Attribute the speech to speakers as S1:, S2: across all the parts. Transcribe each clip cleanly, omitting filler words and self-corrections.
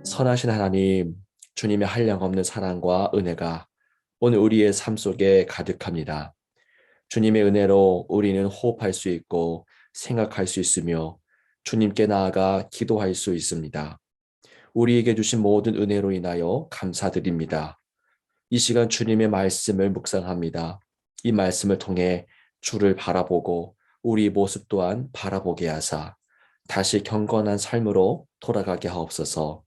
S1: 선하신 하나님, 주님의 한량없는 사랑과 은혜가 오늘 우리의 삶 속에 가득합니다. 주님의 은혜로 우리는 호흡할 수 있고 생각할 수 있으며 주님께 나아가 기도할 수 있습니다. 우리에게 주신 모든 은혜로 인하여 감사드립니다. 이 시간 주님의 말씀을 묵상합니다. 이 말씀을 통해 주를 바라보고 우리 모습 또한 바라보게 하사 다시 경건한 삶으로 돌아가게 하옵소서.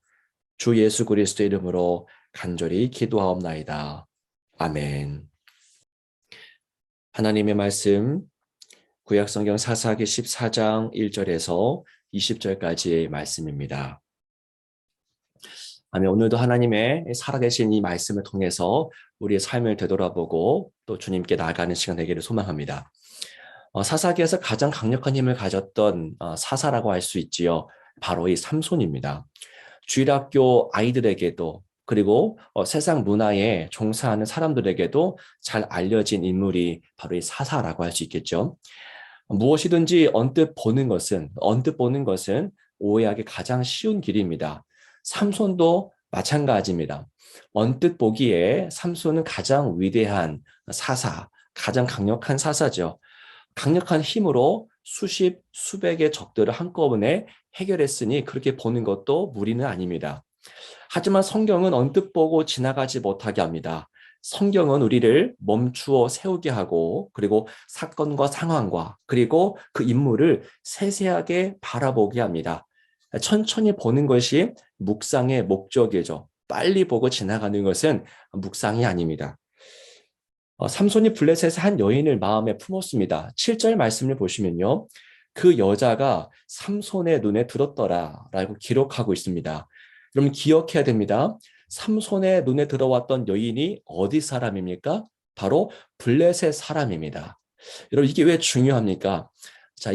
S1: 주 예수 그리스도의 이름으로 간절히 기도하옵나이다. 아멘. 하나님의 말씀 구약성경 사사기 14장 1절에서 20절까지의 말씀입니다. 아멘. 오늘도 하나님의 살아계신 이 말씀을 통해서 우리의 삶을 되돌아보고 또 주님께 나아가는 시간 되기를 소망합니다. 사사기에서 가장 강력한 힘을 가졌던 사사라고 할 수 있지요. 바로 이 삼손입니다. 주일학교 아이들에게도 그리고 세상 문화에 종사하는 사람들에게도 잘 알려진 인물이 바로 이 사사라고 할 수 있겠죠. 무엇이든지 언뜻 보는 것은 오해하기 가장 쉬운 길입니다. 삼손도 마찬가지입니다. 언뜻 보기에 삼손은 가장 위대한 사사, 가장 강력한 사사죠. 강력한 힘으로 수십, 수백의 적들을 한꺼번에 해결했으니 그렇게 보는 것도 무리는 아닙니다. 하지만 성경은 언뜻 보고 지나가지 못하게 합니다. 성경은 우리를 멈추어 세우게 하고 그리고 사건과 상황과 그리고 그 인물을 세세하게 바라보게 합니다. 천천히 보는 것이 묵상의 목적이죠. 빨리 보고 지나가는 것은 묵상이 아닙니다. 삼손이 블레셋의 한 여인을 마음에 품었습니다. 7절 말씀을 보시면요. 그 여자가 삼손의 눈에 들었더라라고 기록하고 있습니다. 여러분 기억해야 됩니다. 삼손의 눈에 들어왔던 여인이 어디 사람입니까? 바로 블레셋 사람입니다. 여러분 이게 왜 중요합니까? 자,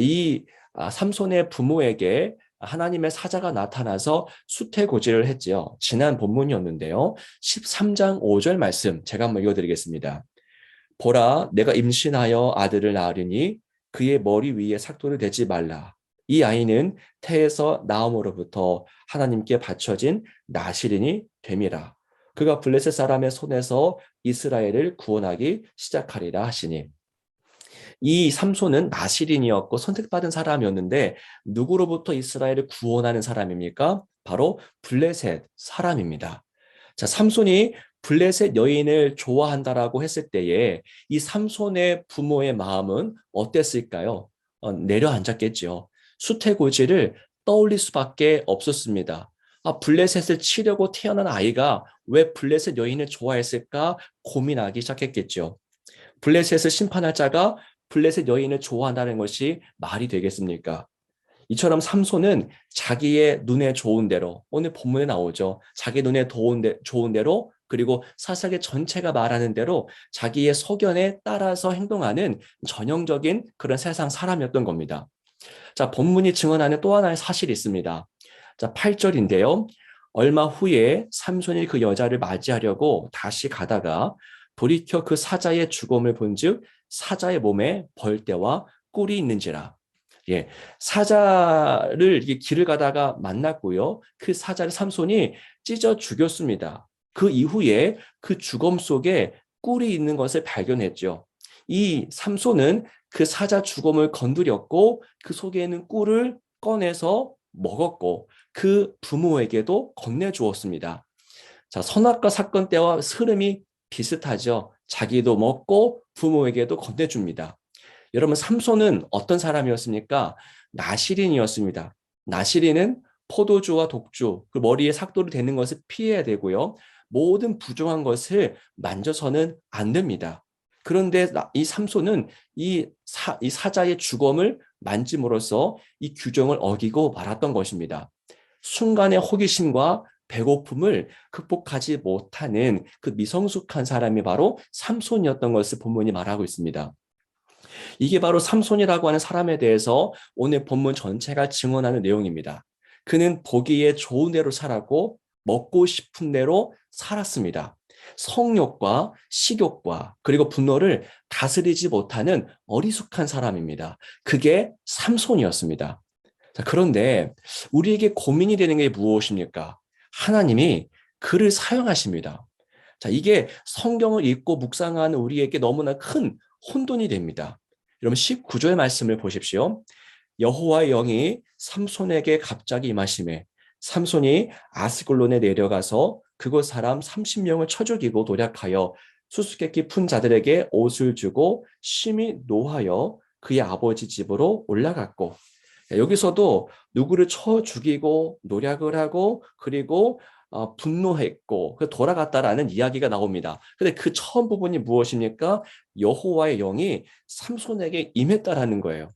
S1: 삼손의 부모에게 하나님의 사자가 나타나서 수태고지를 했지요. 지난 본문이었는데요. 13장 5절 말씀 제가 한번 읽어드리겠습니다. 보라, 내가 임신하여 아들을 낳으리니 그의 머리 위에 삭도를 대지 말라. 이 아이는 태에서 나옴으로부터 하나님께 바쳐진 나실인이 됨이라. 그가 블레셋 사람의 손에서 이스라엘을 구원하기 시작하리라 하시니. 이 삼손은 나실인이었고 선택받은 사람이었는데 누구로부터 이스라엘을 구원하는 사람입니까? 바로 블레셋 사람입니다. 자, 삼손이 블레셋 여인을 좋아한다라고 했을 때에 이 삼손의 부모의 마음은 어땠을까요? 내려앉았겠죠. 수태고지를 떠올릴 수밖에 없었습니다. 블레셋을 치려고 태어난 아이가 왜 블레셋 여인을 좋아했을까 고민하기 시작했겠죠. 블레셋을 심판할 자가 블레셋 여인을 좋아한다는 것이 말이 되겠습니까? 이처럼 삼손은 자기의 눈에 좋은 대로, 오늘 본문에 나오죠. 자기 눈에 좋은 대로, 그리고 사사기 전체가 말하는 대로 자기의 소견에 따라서 행동하는 전형적인 그런 세상 사람이었던 겁니다. 자, 본문이 증언하는 또 하나의 사실이 있습니다. 자, 8절인데요. 얼마 후에 삼손이 그 여자를 맞이하려고 다시 가다가 돌이켜 그 사자의 죽음을 본즉 사자의 몸에 벌떼와 꿀이 있는지라. 예, 사자를 길을 가다가 만났고요. 그 사자를 삼손이 찢어 죽였습니다. 그 이후에 그 죽음 속에 꿀이 있는 것을 발견했죠. 이 삼손은 그 사자 죽음을 건드렸고 그 속에 있는 꿀을 꺼내서 먹었고 그 부모에게도 건네주었습니다. 자, 선악과 사건 때와 흐름이 비슷하죠. 자기도 먹고 부모에게도 건네줍니다. 여러분 삼손은 어떤 사람이었습니까? 나실인이었습니다. 나실인은 포도주와 독주, 그 머리에 삭도를 대는 것을 피해야 되고요. 모든 부정한 것을 만져서는 안 됩니다. 그런데 이 삼손은 이 사자의 주검을 만짐으로써 이 규정을 어기고 말았던 것입니다. 순간의 호기심과 배고픔을 극복하지 못하는 그 미성숙한 사람이 바로 삼손이었던 것을 본문이 말하고 있습니다. 이게 바로 삼손이라고 하는 사람에 대해서 오늘 본문 전체가 증언하는 내용입니다. 그는 보기에 좋은 대로 살았고 먹고 싶은 대로 살았습니다. 성욕과 식욕과 그리고 분노를 다스리지 못하는 어리숙한 사람입니다. 그게 삼손이었습니다. 자, 그런데 우리에게 고민이 되는 게 무엇입니까? 하나님이 그를 사용하십니다. 자, 이게 성경을 읽고 묵상하는 우리에게 너무나 큰 혼돈이 됩니다. 여러분 19절 말씀을 보십시오. 여호와의 영이 삼손에게 갑자기 임하시매 삼손이 아스글론에 내려가서 그곳 사람 30명을 쳐 죽이고 도략하여 수수께끼 푼 자들에게 옷을 주고 심히 노하여 그의 아버지 집으로 올라갔고, 여기서도 누구를 쳐 죽이고 노략을 하고 그리고 분노했고 돌아갔다라는 이야기가 나옵니다. 근데 그 처음 부분이 무엇입니까? 여호와의 영이 삼손에게 임했다라는 거예요.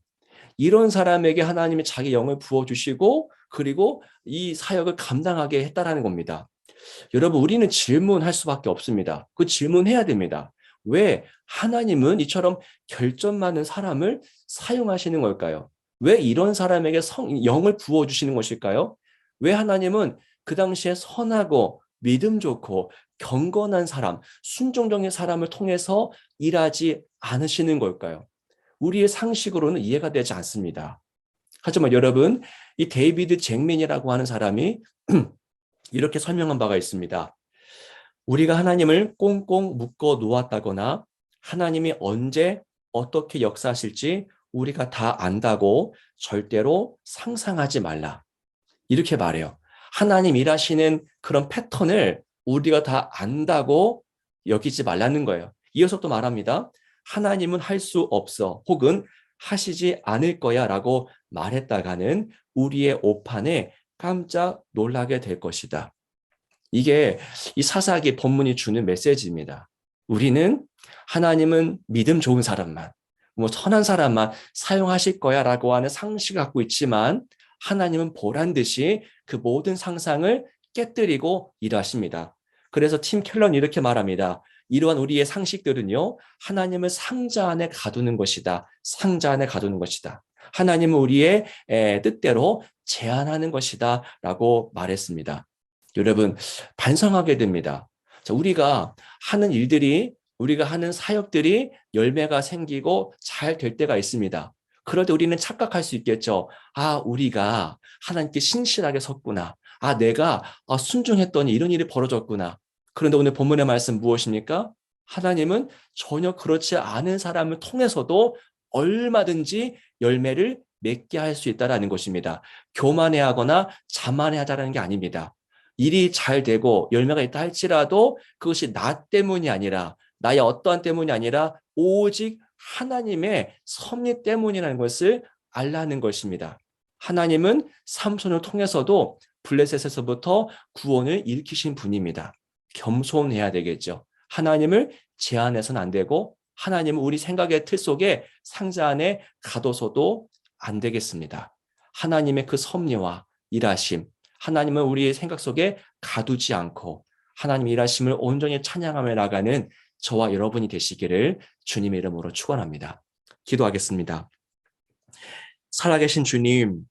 S1: 이런 사람에게 하나님이 자기 영을 부어주시고 그리고 이 사역을 감당하게 했다라는 겁니다. 여러분, 우리는 질문할 수밖에 없습니다. 그 질문해야 됩니다. 왜 하나님은 이처럼 결점 많은 사람을 사용하시는 걸까요? 왜 이런 사람에게 영을 부어주시는 것일까요? 왜 하나님은 그 당시에 선하고 믿음 좋고 경건한 사람, 순종적인 사람을 통해서 일하지 않으시는 걸까요? 우리의 상식으로는 이해가 되지 않습니다. 하지만 여러분, 이 데이비드 잭민이라고 하는 사람이 이렇게 설명한 바가 있습니다. 우리가 하나님을 꽁꽁 묶어 놓았다거나 하나님이 언제 어떻게 역사하실지 우리가 다 안다고 절대로 상상하지 말라. 이렇게 말해요. 하나님 일하시는 그런 패턴을 우리가 다 안다고 여기지 말라는 거예요. 이어서 또 말합니다. 하나님은 할 수 없어 혹은 하시지 않을 거야 라고 말했다가는 우리의 오판에 깜짝 놀라게 될 것이다. 이게 이 사사기 본문이 주는 메시지입니다. 우리는 하나님은 믿음 좋은 사람만, 선한 사람만 사용하실 거야 라고 하는 상식을 갖고 있지만 하나님은 보란 듯이 그 모든 상상을 깨뜨리고 일하십니다. 그래서 팀 켈러는 이렇게 말합니다. 이러한 우리의 상식들은요, 하나님을 상자 안에 가두는 것이다. 상자 안에 가두는 것이다. 하나님은 우리의 뜻대로 제한하는 것이다 라고 말했습니다. 여러분, 반성하게 됩니다. 자, 우리가 하는 일들이, 우리가 하는 사역들이 열매가 생기고 잘 될 때가 있습니다. 그럴 때 우리는 착각할 수 있겠죠. 우리가 하나님께 신실하게 섰구나. 내가 순종했더니 이런 일이 벌어졌구나. 그런데 오늘 본문의 말씀 무엇입니까? 하나님은 전혀 그렇지 않은 사람을 통해서도 얼마든지 열매를 맺게 할 수 있다는 것입니다. 교만해하거나 자만해하자라는 게 아닙니다. 일이 잘 되고 열매가 있다 할지라도 그것이 나 때문이 아니라, 나의 어떠한 때문이 아니라 오직 하나님의 섭리 때문이라는 것을 알라는 것입니다. 하나님은 삼손을 통해서도 블레셋에서부터 구원을 일으키신 분입니다. 겸손해야 되겠죠. 하나님을 제한해서는 안 되고 하나님은 우리 생각의 틀 속에 상자 안에 가둬서도 안 되겠습니다. 하나님의 그 섭리와 일하심, 하나님은 우리의 생각 속에 가두지 않고 하나님 일하심을 온전히 찬양하며 나가는 저와 여러분이 되시기를 주님의 이름으로 축원합니다. 기도하겠습니다. 살아계신 주님,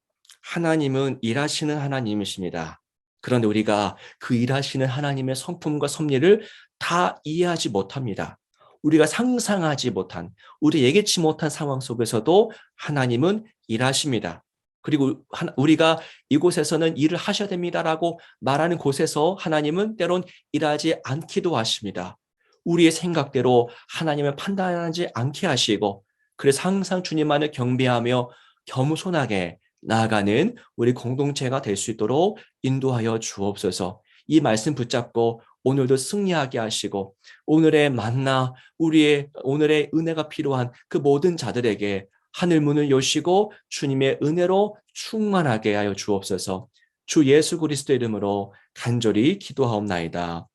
S1: 하나님은 일하시는 하나님이십니다. 그런데 우리가 그 일하시는 하나님의 성품과 섭리를 다 이해하지 못합니다. 우리가 상상하지 못한, 우리 예기치 못한 상황 속에서도 하나님은 일하십니다. 그리고 우리가 이곳에서는 일을 하셔야 됩니다라고 말하는 곳에서 하나님은 때론 일하지 않기도 하십니다. 우리의 생각대로 하나님을 판단하지 않게 하시고, 그래서 항상 주님만을 경배하며 겸손하게 나아가는 우리 공동체가 될 수 있도록 인도하여 주옵소서. 이 말씀 붙잡고 오늘도 승리하게 하시고, 오늘의 만나, 오늘의 은혜가 필요한 그 모든 자들에게 하늘 문을 여시고 주님의 은혜로 충만하게 하여 주옵소서. 주 예수 그리스도의 이름으로 간절히 기도하옵나이다.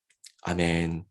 S1: 아멘.